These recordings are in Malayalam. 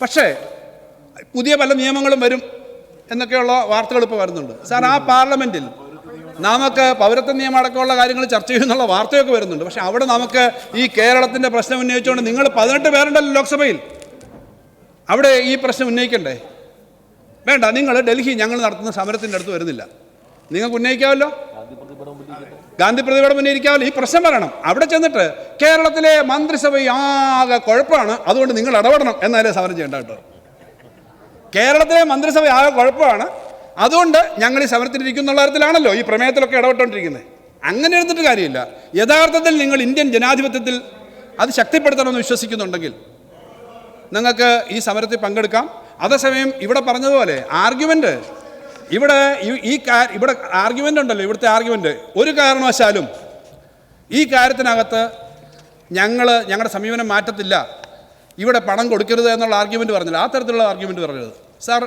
പക്ഷേ പുതിയ പല നിയമങ്ങളും വരും എന്നൊക്കെയുള്ള വാർത്തകൾ ഇപ്പോൾ വരുന്നുണ്ട്. സാർ, ആ പാർലമെൻറ്റിൽ നമുക്ക് പൗരത്വ നിയമം അടക്കമുള്ള കാര്യങ്ങൾ ചർച്ച ചെയ്യുന്നുള്ള വാർത്തയൊക്കെ വരുന്നുണ്ട്. പക്ഷേ അവിടെ നമുക്ക് ഈ കേരളത്തിൻ്റെ പ്രശ്നം ഉന്നയിച്ചുകൊണ്ട് നിങ്ങൾ 18 പേരുണ്ടല്ലോ ലോക്സഭയിൽ, അവിടെ ഈ പ്രശ്നം ഉന്നയിക്കണ്ടേ? വേണ്ട, നിങ്ങൾ ഡൽഹി ഞങ്ങൾ നടത്തുന്ന സമരത്തിൻ്റെ അടുത്ത് വരുന്നില്ല. നിങ്ങൾക്ക് ഉന്നയിക്കാമല്ലോ, ഗാന്ധി പ്രതിപടം ഉന്നയിക്കാമല്ലോ, ഈ പ്രശ്നം പറയണം. അവിടെ ചെന്നിട്ട് കേരളത്തിലെ മന്ത്രിസഭ ആകെ കുഴപ്പമാണ്, അതുകൊണ്ട് നിങ്ങൾ ഇടപെടണം എന്നാലേ സമരം ചെയ്യേണ്ട കേട്ടോ. കേരളത്തിലെ മന്ത്രിസഭ ആകെ കുഴപ്പമാണ്, അതുകൊണ്ട് ഞങ്ങൾ ഈ സമരത്തിലിരിക്കുന്നുള്ള തരത്തിലാണല്ലോ ഈ പ്രമേയത്തിലൊക്കെ ഇടപെട്ടുകൊണ്ടിരിക്കുന്നത്. അങ്ങനെ എടുത്തിട്ട് കാര്യമില്ല. യഥാർത്ഥത്തിൽ നിങ്ങൾ ഇന്ത്യൻ ജനാധിപത്യത്തിൽ അത് ശക്തിപ്പെടുത്തണമെന്ന് വിശ്വസിക്കുന്നുണ്ടെങ്കിൽ നിങ്ങൾക്ക് ഈ സമരത്തിൽ പങ്കെടുക്കാം. അതേസമയം ഇവിടെ പറഞ്ഞതുപോലെ ആർഗ്യുമെൻ്റ് ഇവിടെ ആർഗ്യുമെൻ്റ് ഉണ്ടല്ലോ, ഇവിടുത്തെ ആർഗ്യുമെൻ്റ് ഒരു കാരണവശാലും ഈ കാര്യത്തിനകത്ത് ഞങ്ങളുടെ സമീപനം മാറ്റത്തില്ല, ഇവിടെ പണം കൊടുക്കരുത് എന്നുള്ള ആർഗ്യുമെൻ്റ് പറഞ്ഞില്ല. ആ തരത്തിലുള്ള ആർഗ്യുമെൻ്റ് പറഞ്ഞത് സാർ,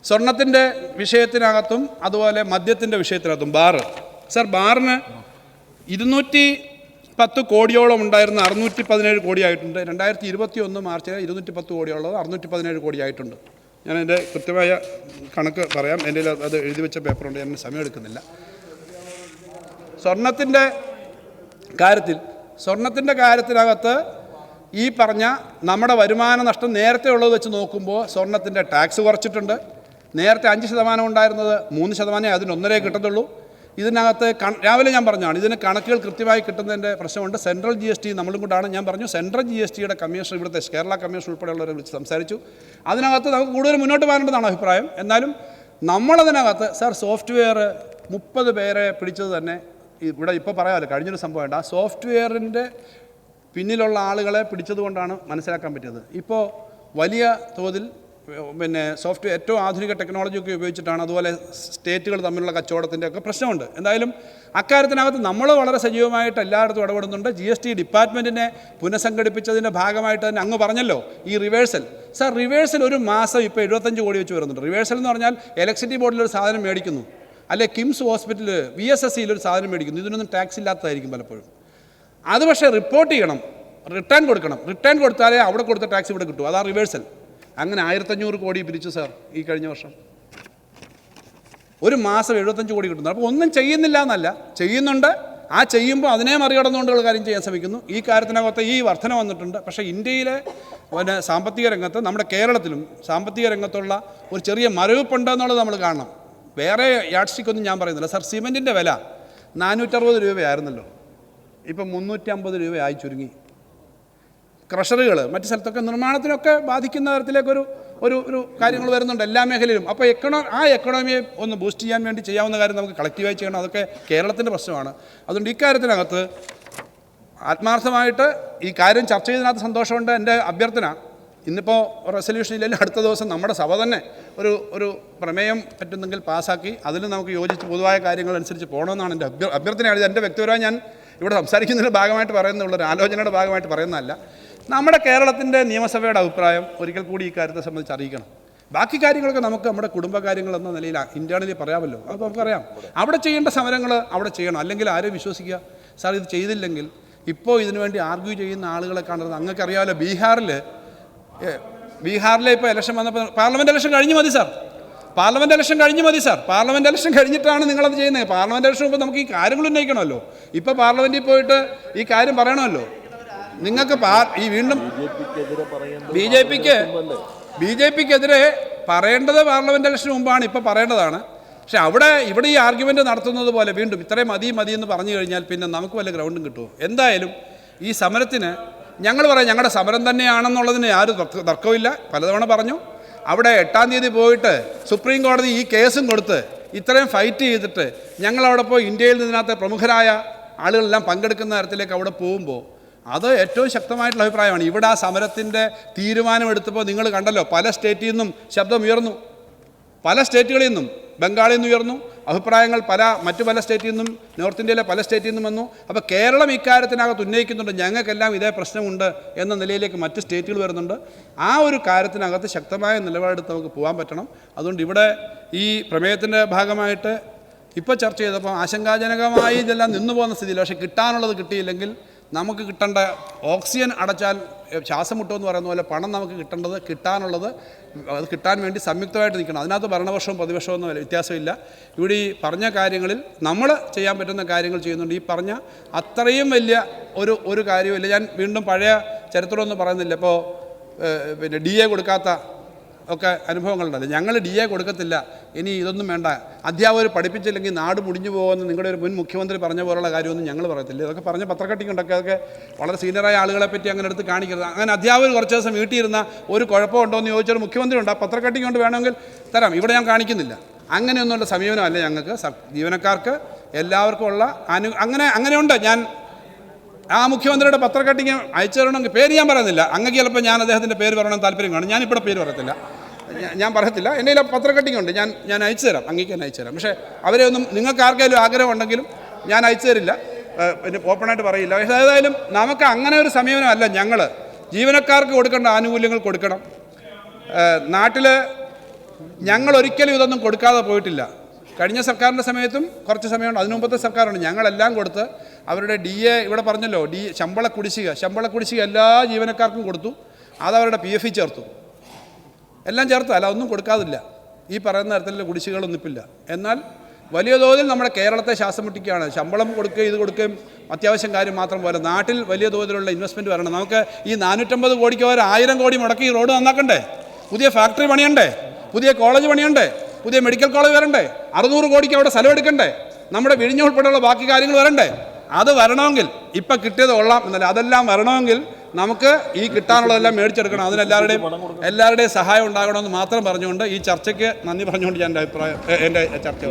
സ്വർണത്തിൻ്റെ വിഷയത്തിനകത്തും അതുപോലെ മദ്യത്തിൻ്റെ വിഷയത്തിനകത്തും സാർ, ബാറിന് 210 കോടിയോളം ഉണ്ടായിരുന്ന 617 കോടിയായിട്ടുണ്ട്. 2021 മാർച്ചിൽ 210 കോടിയുള്ളത് 617 കോടിയായിട്ടുണ്ട്. ഞാൻ എൻ്റെ കൃത്യമായ കണക്ക് പറയാം, എൻ്റെ അത് എഴുതി വെച്ച പേപ്പറുണ്ട്, ഞാൻ സമയം എടുക്കുന്നില്ല. സ്വർണത്തിൻ്റെ കാര്യത്തിനകത്ത് ഈ പറഞ്ഞ നമ്മുടെ വരുമാന നഷ്ടം നേരത്തെ ഉള്ളത് വെച്ച് നോക്കുമ്പോൾ സ്വർണത്തിൻ്റെ ടാക്സ് കുറച്ചിട്ടുണ്ട്. നേരത്തെ 5% ഉണ്ടായിരുന്നത് 3%, അതിന് 1.5 കിട്ടത്തുള്ളൂ. ഇതിനകത്ത് രാവിലെ ഞാൻ പറഞ്ഞാണ്, ഇതിന് കണക്കുകൾ കൃത്യമായി കിട്ടുന്നതിൻ്റെ പ്രശ്നമുണ്ട്. സെൻട്രൽ GST നമ്മളും കൊണ്ടാണ്. ഞാൻ പറഞ്ഞു, സെൻട്രൽ GSTയുടെ കമ്മീഷൻ, ഇവിടുത്തെ കേരള കമ്മീഷൻ ഉൾപ്പെടെയുള്ളവരെ വിളിച്ച് സംസാരിച്ചു. അതിനകത്ത് നമുക്ക് കൂടുതൽ മുന്നോട്ട് പോകാനുണ്ടെന്നാണ് അഭിപ്രായം. എന്നാലും നമ്മളതിനകത്ത് സാർ, സോഫ്റ്റ്വെയർ 30 പേരെ പിടിച്ചത് തന്നെ ഇവിടെ ഇപ്പോൾ പറയാമല്ലോ, കഴിഞ്ഞൊരു സംഭവമുണ്ട്. ആ സോഫ്റ്റ്വെയറിൻ്റെ പിന്നിലുള്ള ആളുകളെ പിടിച്ചതുകൊണ്ടാണ് മനസ്സിലാക്കാൻ പറ്റിയത്. ഇപ്പോൾ വലിയ തോതിൽ സോഫ്റ്റ്വെയർ ഏറ്റവും ആധുനിക ടെക്നോളജിയൊക്കെ ഉപയോഗിച്ചിട്ടാണ്. അതുപോലെ സ്റ്റേറ്റുകൾ തമ്മിലുള്ള കച്ചവടത്തിൻ്റെ ഒക്കെ പ്രശ്നമുണ്ട്. എന്തായാലും അക്കാര്യത്തിനകത്ത് നമ്മൾ വളരെ സജീവമായിട്ട് എല്ലായിടത്തും ഇടപെടുന്നുണ്ട്. GST ഡിപ്പാർട്ട്മെൻറ്റിനെ പുനഃസംഘടിപ്പിച്ചതിൻ്റെ ഭാഗമായിട്ട് തന്നെ അങ്ങ് പറഞ്ഞല്ലോ ഈ റിവേഴ്സൽ. സാർ, റിവേഴ്സൽ ഒരു മാസം ഇപ്പോൾ 75 കോടി വെച്ച് വരുന്നുണ്ട്. റിവേഴ്സൽ എന്ന് പറഞ്ഞാൽ ഇലക്ട്രിസിറ്റി ബോർഡിലൊരു സാധനം മേടിക്കുന്നു, അല്ലെ കിംസ് ഹോസ്പിറ്റൽ VSSCയിലൊരു സാധനം മേടിക്കുന്നു. ഇതിനൊന്നും ടാക്സ് ഇല്ലാത്തതായിരിക്കും പലപ്പോഴും. അത് പക്ഷേ റിപ്പോർട്ട് ചെയ്യണം, റിട്ടേൺ കൊടുക്കണം. റിട്ടേൺ കൊടുത്താലേ അവിടെ കൊടുത്ത ടാക്സ് ഇവിടെ കിട്ടും. അതാ റിവേഴ്സൽ. അങ്ങനെ 1500 കോടി പിരിച്ചു സാർ ഈ കഴിഞ്ഞ വർഷം. ഒരു മാസം 75 കോടി കിട്ടുന്നു. അപ്പോൾ ഒന്നും ചെയ്യുന്നില്ല എന്നല്ല, ചെയ്യുന്നുണ്ട്. ആ ചെയ്യുമ്പോൾ അതിനെ മറികടന്നുകൊണ്ടുള്ള കാര്യം ചെയ്യാൻ ശ്രമിക്കുന്നു. ഈ കാര്യത്തിനകത്ത് ഈ വർധന വന്നിട്ടുണ്ട്. പക്ഷേ ഇന്ത്യയിലെ സാമ്പത്തിക രംഗത്ത്, നമ്മുടെ കേരളത്തിലും സാമ്പത്തിക രംഗത്തുള്ള ഒരു ചെറിയ മരവിപ്പുണ്ട് എന്നുള്ളത് നമ്മൾ കാണണം. വേറെ യാഡ്സ്റ്റിക്കൊന്നും ഞാൻ പറയുന്നില്ല സാർ. സിമെൻറ്റിൻ്റെ വില 460 രൂപയായിരുന്നല്ലോ, ഇപ്പം 350 രൂപയായി ചുരുങ്ങി. ക്രഷറുകൾ മറ്റു സ്ഥലത്തൊക്കെ നിർമ്മാണത്തിനൊക്കെ ബാധിക്കുന്ന തരത്തിലേക്കൊരു ഒരു കാര്യങ്ങൾ വരുന്നുണ്ട് എല്ലാ മേഖലയിലും. അപ്പോൾ ആ എക്കണോമിയെ ഒന്ന് ബൂസ്റ്റ് ചെയ്യാൻ വേണ്ടി ചെയ്യാവുന്ന കാര്യം നമുക്ക് കളക്റ്റീവായി ചെയ്യണം. അതൊക്കെ കേരളത്തിൻ്റെ പ്രശ്നമാണ്. അതുകൊണ്ട് ഇക്കാര്യത്തിനകത്ത് ആത്മാർത്ഥമായിട്ട് ഈ കാര്യം ചർച്ച ചെയ്തതിനകത്ത് സന്തോഷമുണ്ട്. എൻ്റെ അഭ്യർത്ഥന, ഇന്നിപ്പോൾ റെസൊല്യൂഷൻ ഇല്ലെങ്കിൽ അടുത്ത ദിവസം നമ്മുടെ സഭ തന്നെ ഒരു പ്രമേയം പറ്റുന്നെങ്കിൽ പാസ്സാക്കി അതിൽ നമുക്ക് യോജിച്ച് പൊതുവായ കാര്യങ്ങളനുസരിച്ച് പോകണമെന്നാണ് എൻ്റെ അഭ്യർത്ഥനയാണ്. ഇത് എൻ്റെ വ്യക്തിപരമായി ഞാൻ ഇവിടെ സംസാരിക്കുന്നതിൻ്റെ ഭാഗമായിട്ട് പറയുന്നുള്ള ഒരു ആലോചനയുടെ ഭാഗമായിട്ട് പറയുന്നതല്ല. നമ്മുടെ കേരളത്തിൻ്റെ നിയമസഭയുടെ അഭിപ്രായം ഒരിക്കൽ കൂടി ഈ കാര്യത്തെ സംബന്ധിച്ച് അറിയിക്കണം. ബാക്കി കാര്യങ്ങളൊക്കെ നമുക്ക് നമ്മുടെ കുടുംബകാര്യങ്ങൾ എന്ന നിലയിൽ ഇൻ്റേണലി പറയാമല്ലോ, അത് നമുക്കറിയാം. അവിടെ ചെയ്യേണ്ട സമരങ്ങൾ അവിടെ ചെയ്യണം. അല്ലെങ്കിൽ ആരും വിശ്വസിക്കുക സാർ, ഇത് ചെയ്തില്ലെങ്കിൽ ഇപ്പോൾ ഇതിനുവേണ്ടി ആർഗ്യൂ ചെയ്യുന്ന ആളുകളെ കാണുന്നത് അങ്ങക്കറിയാമല്ലോ. ബീഹാറിലെ ഇപ്പോൾ ഇലക്ഷൻ വന്നപ്പോൾ പാർലമെൻറ്റ് ഇലക്ഷൻ കഴിഞ്ഞ് മതി സാർ. പാർലമെൻറ്റ് ഇലക്ഷൻ കഴിഞ്ഞിട്ടാണ് നിങ്ങളത് ചെയ്യുന്നത്. പാർലമെൻറ്റ് ഇലക്ഷൻ മുമ്പ് നമുക്ക് ഈ കാര്യങ്ങൾ ഉന്നയിക്കണമല്ലോ. ഇപ്പോൾ പാർലമെൻറ്റിൽ പോയിട്ട് ഈ കാര്യം പറയണമല്ലോ. നിങ്ങൾക്ക് ഈ വീണ്ടും ബി ജെ പിക്കെതിരെ പറയേണ്ടത് പാർലമെൻറ്റ് ഇലക്ഷന് മുമ്പാണ്, ഇപ്പോൾ പറയേണ്ടതാണ്. പക്ഷേ ഇവിടെ ഈ ആർഗ്യുമെൻ്റ് നടത്തുന്നത് പോലെ വീണ്ടും ഇത്രയും മതി എന്ന് പറഞ്ഞു കഴിഞ്ഞാൽ പിന്നെ നമുക്ക് വല്ല ഗ്രൗണ്ടും കിട്ടുമോ? എന്തായാലും ഈ സമരത്തിന് ഞങ്ങൾ പറയാം, ഞങ്ങളുടെ സമരം തന്നെയാണെന്നുള്ളതിന് യാതൊരു തർക്കമില്ല. പലതവണ പറഞ്ഞു. അവിടെ 8-ാം തീയതി പോയിട്ട് സുപ്രീം കോടതി ഈ കേസും കൊടുത്ത് ഇത്രയും ഫൈറ്റ് ചെയ്തിട്ട് ഞങ്ങളവിടെ പോയി ഇന്ത്യയിൽ നിന്നകത്തെ പ്രമുഖരായ ആളുകളെല്ലാം പങ്കെടുക്കുന്ന തരത്തിലേക്ക് അവിടെ പോകുമ്പോൾ അത് ഏറ്റവും ശക്തമായിട്ടുള്ള അഭിപ്രായമാണ്. ഇവിടെ ആ സമരത്തിൻ്റെ തീരുമാനമെടുത്തപ്പോൾ നിങ്ങൾ കണ്ടല്ലോ, പല സ്റ്റേറ്റിൽ നിന്നും ശബ്ദം ഉയർന്നു. പല സ്റ്റേറ്റുകളിൽ നിന്നും, ബംഗാളിൽ നിന്ന് ഉയർന്നു അഭിപ്രായങ്ങൾ, മറ്റു പല സ്റ്റേറ്റിൽ നിന്നും, നോർത്ത് ഇന്ത്യയിലെ പല സ്റ്റേറ്റിൽ നിന്നും വന്നു. അപ്പോൾ കേരളം ഇക്കാര്യത്തിനകത്ത് ഉന്നയിക്കുന്നുണ്ട്, ഞങ്ങൾക്കെല്ലാം ഇതേ പ്രശ്നമുണ്ട് എന്ന നിലയിലേക്ക് മറ്റ് സ്റ്റേറ്റുകൾ വരുന്നുണ്ട്. ആ ഒരു കാര്യത്തിനകത്ത് ശക്തമായ നിലപാടെടുത്ത് നമുക്ക് പോകാൻ പറ്റണം. അതുകൊണ്ട് ഇവിടെ ഈ പ്രമേയത്തിൻ്റെ ഭാഗമായിട്ട് ഇപ്പോൾ ചർച്ച ചെയ്തപ്പോൾ ആശങ്കാജനകമായി ഇതെല്ലാം നിന്നു പോകുന്ന സ്ഥിതിയിൽ, പക്ഷേ കിട്ടാനുള്ളത് കിട്ടിയില്ലെങ്കിൽ നമുക്ക് കിട്ടേണ്ട ഓക്സിജൻ അടച്ചാൽ ശ്വാസം മുട്ടുമെന്ന് പറയുന്ന പോലെ പണം നമുക്ക് കിട്ടാനുള്ളത് അത് കിട്ടാൻ വേണ്ടി സംയുക്തമായിട്ട് നിൽക്കണം. അതിനകത്ത് ഭരണപക്ഷവും പ്രതിപക്ഷവും ഒന്നും വ്യത്യാസമില്ല. ഇവിടെ ഈ പറഞ്ഞ കാര്യങ്ങളിൽ നമ്മൾ ചെയ്യാൻ പറ്റുന്ന കാര്യങ്ങൾ ചെയ്യുന്നുണ്ട്. ഈ പറഞ്ഞ അത്രയും വലിയ ഒരു കാര്യമില്ല. ഞാൻ വീണ്ടും പഴയ ചരിത്രമൊന്നും പറയുന്നില്ല. ഇപ്പോൾ പിന്നെ DA കൊടുക്കാത്ത ഒക്കെ അനുഭവങ്ങളുണ്ടല്ലോ. ഞങ്ങൾ DA കൊടുക്കത്തില്ല, ഇനി ഇതൊന്നും വേണ്ട, അധ്യാപകർ പഠിപ്പിച്ചില്ലെങ്കിൽ നാട് മുടിഞ്ഞു പോകുമെന്ന് നിങ്ങളുടെ ഒരു മുൻ മുഖ്യമന്ത്രി പറഞ്ഞ പോലുള്ള കാര്യമൊന്നും ഞങ്ങൾ പറയത്തില്ല. ഇതൊക്കെ പറഞ്ഞ പത്രക്കട്ടിങ്ങുണ്ടൊക്കെ അതൊക്കെ വളരെ സീനിയറായ ആളുകളെ പറ്റി അങ്ങനെ എടുത്ത് കാണിക്കരുത്. അങ്ങനെ അധ്യാപകർ കുറച്ച് ദിവസം വീട്ടിലിരുന്ന ഒരു കുഴപ്പമുണ്ടോ എന്ന് ചോദിച്ചൊരു മുഖ്യമന്ത്രി ഉണ്ട്. ആ പത്രക്കട്ടിങ് കൊണ്ട് വേണമെങ്കിൽ തരാം, ഇവിടെ ഞാൻ കാണിക്കുന്നില്ല. അങ്ങനെയൊന്നുള്ള സമീപനമല്ല ഞങ്ങൾക്ക്. ജീവനക്കാർക്ക് എല്ലാവർക്കും ഉള്ള അങ്ങനെയുണ്ട്. ഞാൻ ആ മുഖ്യമന്ത്രിയുടെ പത്രക്കട്ടിങ് അയച്ചു തരണമെങ്കിൽ പേര് ഞാൻ പറയുന്നില്ല. അങ്ങ് ചിലപ്പോൾ ഞാൻ അദ്ദേഹത്തിൻ്റെ പേര് പറയണമെന്ന് താല്പര്യം കാണും. ഞാനിവിടെ പേര് പറയത്തില്ല, ഞാൻ പറയത്തില്ല. എൻ്റെ കയ്യിൽ പത്രക്കട്ടിങ് ഉണ്ട്, ഞാൻ അയച്ചു തരാം, അങ്ങേക്ക് തന്നെ അയച്ചു തരാം. പക്ഷേ അവരെ ഒന്നും നിങ്ങൾക്ക് ആർക്കെങ്കിലും ആഗ്രഹം ഉണ്ടെങ്കിലും ഞാൻ അയച്ചു തരില്ല, പിന്നെ ഓപ്പണായിട്ട് പറയില്ല. പക്ഷേ ഏതായാലും നമുക്ക് അങ്ങനെ ഒരു സമീപനമല്ല. ഞങ്ങൾ ജീവനക്കാർക്ക് കൊടുക്കേണ്ട ആനുകൂല്യങ്ങൾ കൊടുക്കണം. നാട്ടിൽ ഞങ്ങൾ ഒരിക്കലും ഇതൊന്നും കൊടുക്കാതെ പോയിട്ടില്ല. കഴിഞ്ഞ സർക്കാരിൻ്റെ സമയത്തും കുറച്ച് സമയമുണ്ട്, അതിനു മുമ്പത്തെ സർക്കാരുണ്ട്. ഞങ്ങളെല്ലാം കൊടുത്ത് അവരുടെ DA ഇവിടെ പറഞ്ഞല്ലോ, ശമ്പള കുടിശ്ശിക എല്ലാ ജീവനക്കാർക്കും കൊടുത്തു. അതവരുടെ PF ചേർത്തു, എല്ലാം ചേർത്തു. അല്ല, ഒന്നും കൊടുക്കാതില്ല. ഈ പറയുന്ന തരത്തിലുള്ള കുടിശ്ശികളൊന്നും ഇപ്പില്ല. എന്നാൽ വലിയ തോതിൽ നമ്മുടെ കേരളത്തെ ശ്വാസം മുട്ടിക്കുകയാണ്. ശമ്പളം കൊടുക്കുകയും ഇത് കൊടുക്കുകയും അത്യാവശ്യം കാര്യം മാത്രം പോലെ നാട്ടിൽ വലിയ തോതിലുള്ള ഇൻവെസ്റ്റ്മെൻറ്റ് വരണം. നമുക്ക് ഈ 450 കോടിക്ക് വരെ 1000 കോടി മുടക്കി ഈ റോഡ് നന്നാക്കണ്ടേ, പുതിയ ഫാക്ടറി പണിയണ്ടേ, പുതിയ കോളേജ് പണിയണ്ടേ, പുതിയ മെഡിക്കൽ കോളേജ് വരണ്ടേ, 600 കോടിക്ക് അവിടെ സ്ഥലം എടുക്കണ്ടേ, നമ്മുടെ വിഴിഞ്ഞ ഉൾപ്പെടെയുള്ള ബാക്കി കാര്യങ്ങൾ വരണ്ടേ. അത് വരണമെങ്കിൽ ഇപ്പം കിട്ടിയത് കൊള്ളാം എന്നല്ല, അതെല്ലാം വരണമെങ്കിൽ നമുക്ക് ഈ കിട്ടാനുള്ളതെല്ലാം മേടിച്ചെടുക്കണം. അതിന് എല്ലാവരുടെയും സഹായം ഉണ്ടാകണമെന്ന് മാത്രം പറഞ്ഞുകൊണ്ട് ഈ ചർച്ചയ്ക്ക് നന്ദി പറഞ്ഞുകൊണ്ട് ഞാൻ എൻ്റെ ചർച്ച